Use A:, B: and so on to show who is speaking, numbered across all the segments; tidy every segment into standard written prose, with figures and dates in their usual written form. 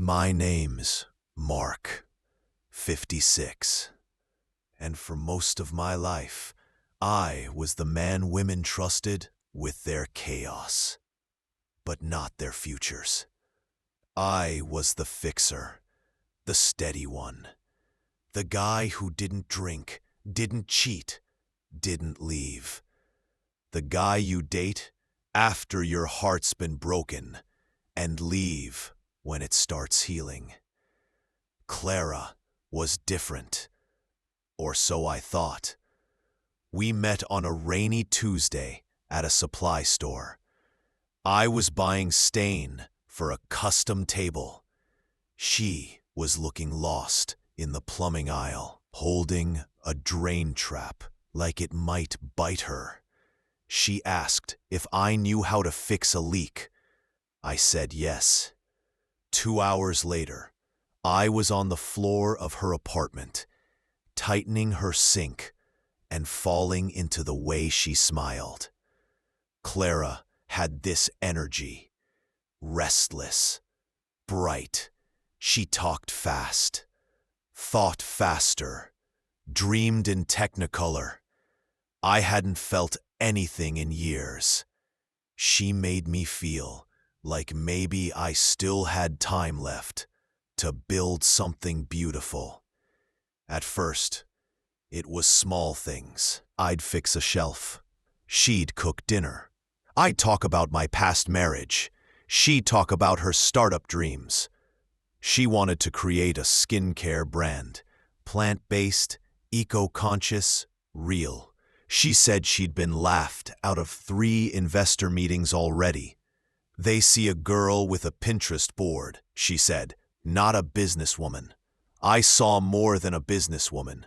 A: My name's Mark, 56, and for most of my life, I was the man women trusted with their chaos, but not their futures. I was the fixer, the steady one, the guy who didn't drink, didn't cheat, didn't leave. The guy you date after your heart's been broken and leave when it starts healing. Clara was different, or so I thought. We met on a rainy Tuesday at a supply store. I was buying stain for a custom table. She was looking lost in the plumbing aisle, holding a drain trap like it might bite her. She asked if I knew how to fix a leak. I said yes. 2 hours later, I was on the floor of her apartment, tightening her sink and falling into the way she smiled. Clara had this energy, restless, bright. She talked fast, thought faster, dreamed in Technicolor. I hadn't felt anything in years. She made me feel like maybe I still had time left to build something beautiful. At first, it was small things. I'd fix a shelf. She'd cook dinner. I'd talk about my past marriage. She'd talk about her startup dreams. She wanted to create a skincare brand, plant-based, eco-conscious, real. She said she'd been laughed out of 3 investor meetings already. They see a girl with a Pinterest board, she said, not a businesswoman. I saw more than a businesswoman.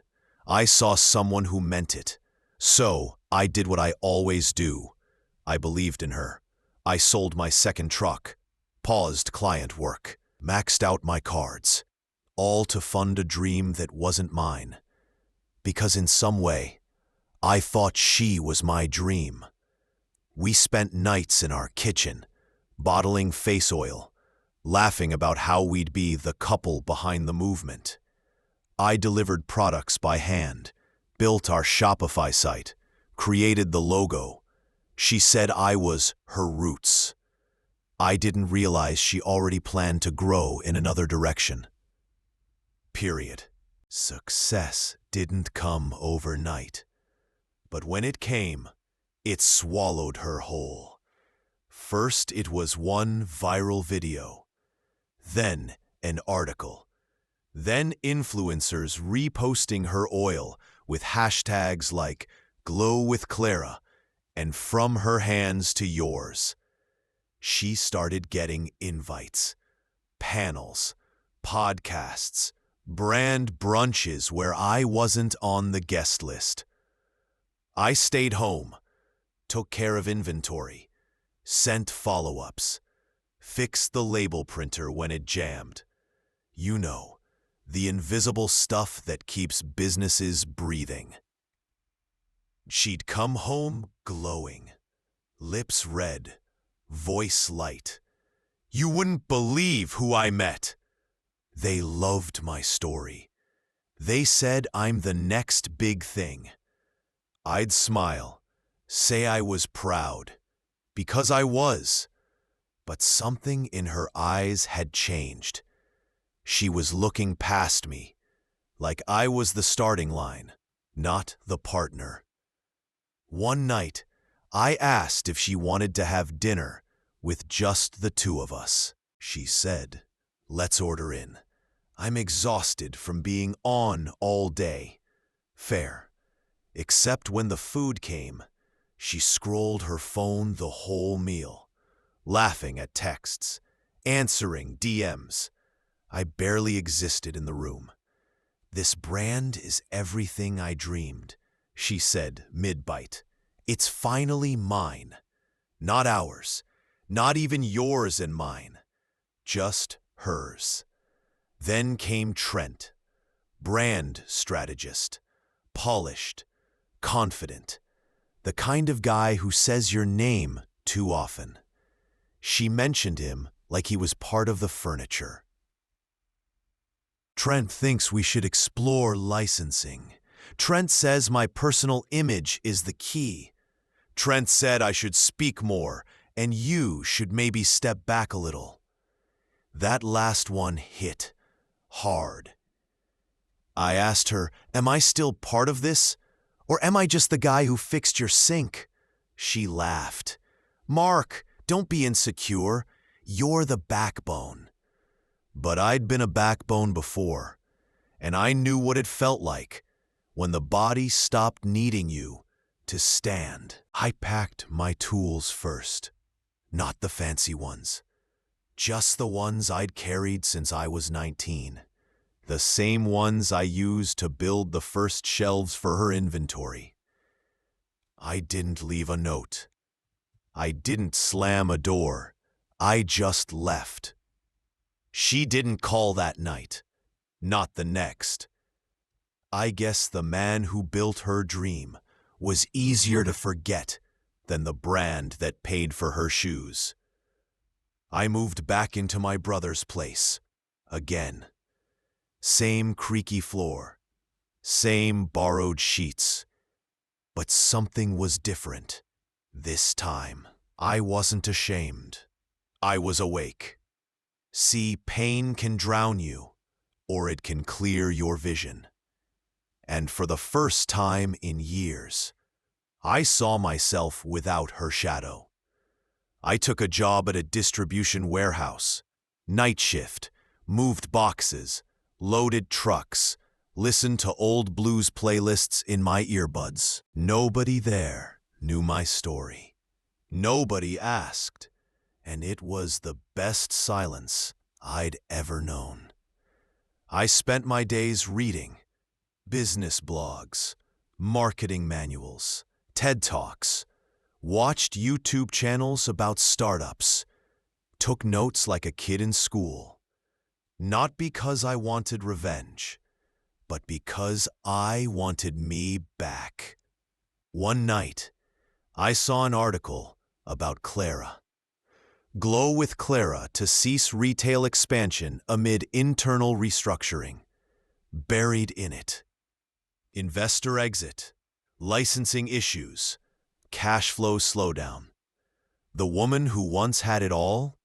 A: I saw someone who meant it. So I did what I always do. I believed in her. I sold my second truck, paused client work, maxed out my cards, all to fund a dream that wasn't mine. Because in some way, I thought she was my dream. We spent nights in our kitchen, bottling face oil, laughing about how we'd be the couple behind the movement. I delivered products by hand, built our Shopify site, created the logo. She said I was her roots. I didn't realize she already planned to grow in another direction. Period. Success didn't come overnight. But when it came, it swallowed her whole. First, it was one viral video, then an article, then influencers reposting her oil with hashtags like Glow with Clara and From Her Hands to Yours. She started getting invites, panels, podcasts, brand brunches where I wasn't on the guest list. I stayed home, took care of inventory, sent follow-ups, fixed the label printer when it jammed. You know, the invisible stuff that keeps businesses breathing. She'd come home glowing, lips red, voice light. You wouldn't believe who I met. They loved my story. They said I'm the next big thing. I'd smile, say I was proud, because I was. But something in her eyes had changed. She was looking past me, like I was the starting line, not the partner. One night, I asked if she wanted to have dinner with just the 2 of us. She said, "Let's order in. I'm exhausted from being on all day." Fair. Except when the food came, she scrolled her phone the whole meal, laughing at texts, answering DMs. I barely existed in the room. "This brand is everything I dreamed," she said mid-bite. "It's finally mine. Not ours, not even yours and mine. Just hers." Then came Trent, brand strategist, polished, confident, the kind of guy who says your name too often. She mentioned him like he was part of the furniture. Trent thinks we should explore licensing. Trent says my personal image is the key. Trent said I should speak more, and you should maybe step back a little. That last one hit hard. I asked her, am I still part of this? Or am I just the guy who fixed your sink? She laughed. Mark, don't be insecure. You're the backbone. But I'd been a backbone before, and I knew what it felt like when the body stopped needing you to stand. I packed my tools first, not the fancy ones, just the ones I'd carried since I was 19. The same ones I used to build the first shelves for her inventory. I didn't leave a note. I didn't slam a door. I just left. She didn't call that night, not the next. I guess the man who built her dream was easier to forget than the brand that paid for her shoes. I moved back into my brother's place, again. Same creaky floor, same borrowed sheets. But something was different. This time, I wasn't ashamed. I was awake. See, pain can drown you, or it can clear your vision. And for the first time in years, I saw myself without her shadow. I took a job at a distribution warehouse, night shift, moved boxes, loaded trucks, listened to old blues playlists in my earbuds. Nobody there knew my story. Nobody asked, and it was the best silence I'd ever known. I spent my days reading business blogs, marketing manuals, TED Talks, watched YouTube channels about startups, took notes like a kid in school. Not because I wanted revenge, but because I wanted me back. One night, I saw an article about Clara. Glow with Clara to cease retail expansion amid internal restructuring. Buried in it. Investor exit, licensing issues, cash flow slowdown. The woman who once had it all?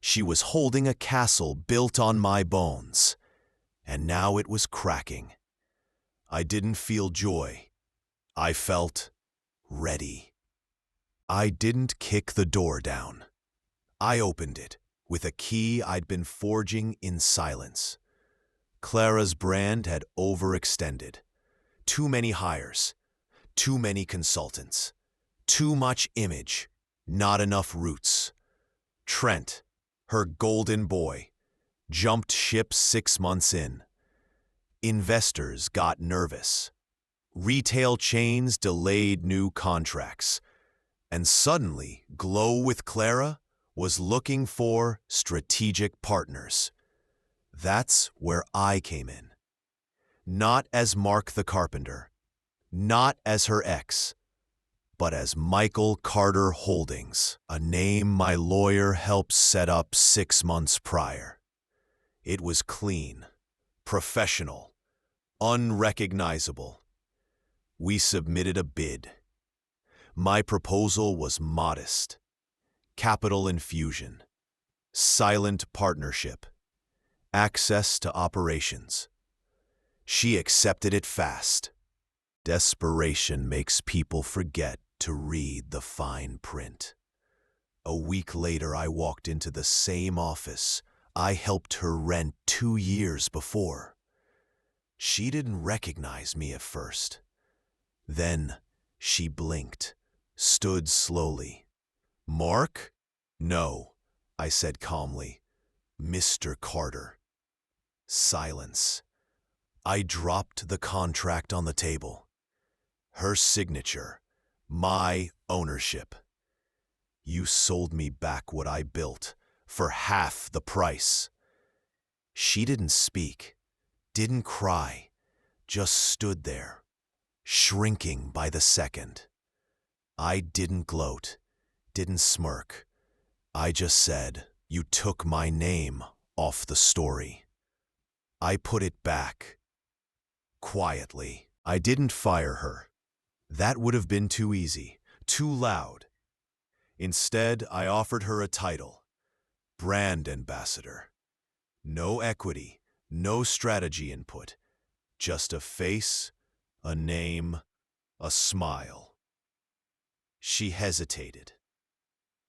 A: She was holding a castle built on my bones, and now it was cracking. I didn't feel joy. I felt ready. I didn't kick the door down. I opened it with a key I'd been forging in silence. Clara's brand had overextended. Too many hires, too many consultants, too much image, not enough roots. Trent, her golden boy, jumped ship 6 months in. Investors got nervous. Retail chains delayed new contracts. And suddenly, Glow with Clara was looking for strategic partners. That's where I came in. Not as Mark the Carpenter, not as her ex, but as Michael Carter Holdings, a name my lawyer helped set up 6 months prior. It was clean, professional, unrecognizable. We submitted a bid. My proposal was modest. Capital infusion, silent partnership, access to operations. She accepted it fast. Desperation makes people forget to read the fine print. A week later, I walked into the same office I helped her rent 2 years before. She didn't recognize me at first. Then she blinked, stood slowly. Mark? No, I said calmly. Mr. Carter. Silence. I dropped the contract on the table. Her signature. My ownership. You sold me back what I built for half the price. She didn't speak, didn't cry, just stood there, shrinking by the second. I didn't gloat, didn't smirk. I just said, you took my name off the story. I put it back. Quietly. I didn't fire her. That would have been too easy, too loud. Instead, I offered her a title. Brand ambassador. No equity, no strategy input. Just a face, a name, a smile. She hesitated.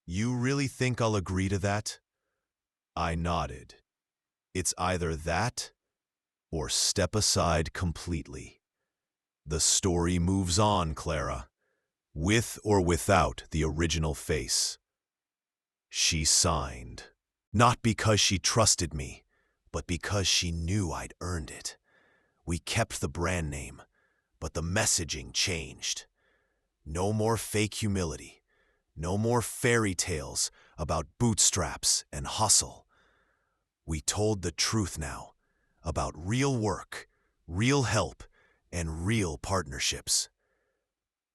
A: You really think I'll agree to that? I nodded. It's either that or step aside completely. The story moves on, Clara, with or without the original face. She signed, not because she trusted me, but because she knew I'd earned it. We kept the brand name, but the messaging changed. No more fake humility. No more fairy tales about bootstraps and hustle. We told the truth now about real work, real help, and real partnerships.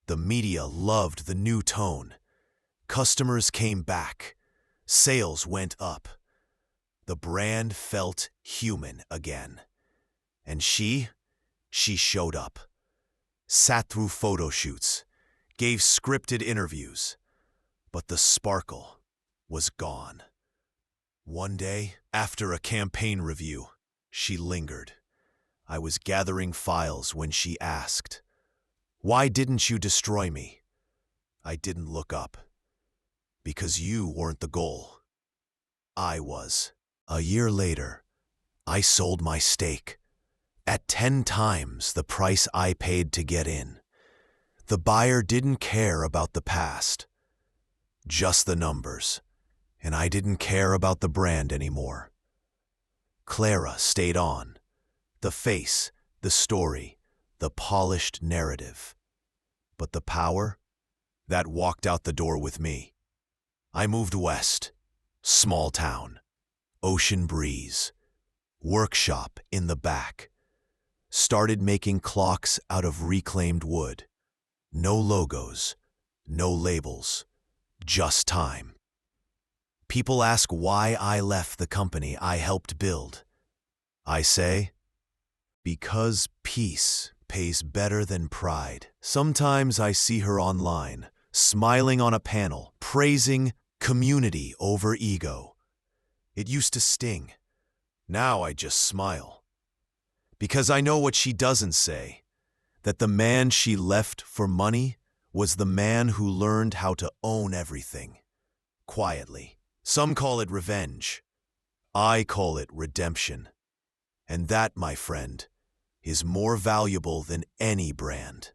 A: The media loved the new tone. Customers came back. Sales went up. The brand felt human again. And she showed up. Sat through photo shoots, gave scripted interviews. But the sparkle was gone. One day, after a campaign review, she lingered. I was gathering files when she asked, "Why didn't you destroy me?" I didn't look up. Because you weren't the goal. I was. A year later, I sold my stake. At 10 times the price I paid to get in. The buyer didn't care about the past. Just the numbers. And I didn't care about the brand anymore. Clara stayed on. The face, the story, the polished narrative. But the power? That walked out the door with me. I moved west. Small town. Ocean breeze. Workshop in the back. Started making clocks out of reclaimed wood. No logos. No labels. Just time. People ask why I left the company I helped build. I say, because peace pays better than pride. Sometimes I see her online, smiling on a panel, praising community over ego. It used to sting. Now I just smile. Because I know what she doesn't say, that the man she left for money was the man who learned how to own everything, quietly. Some call it revenge. I call it redemption. And that, my friend, is more valuable than any brand.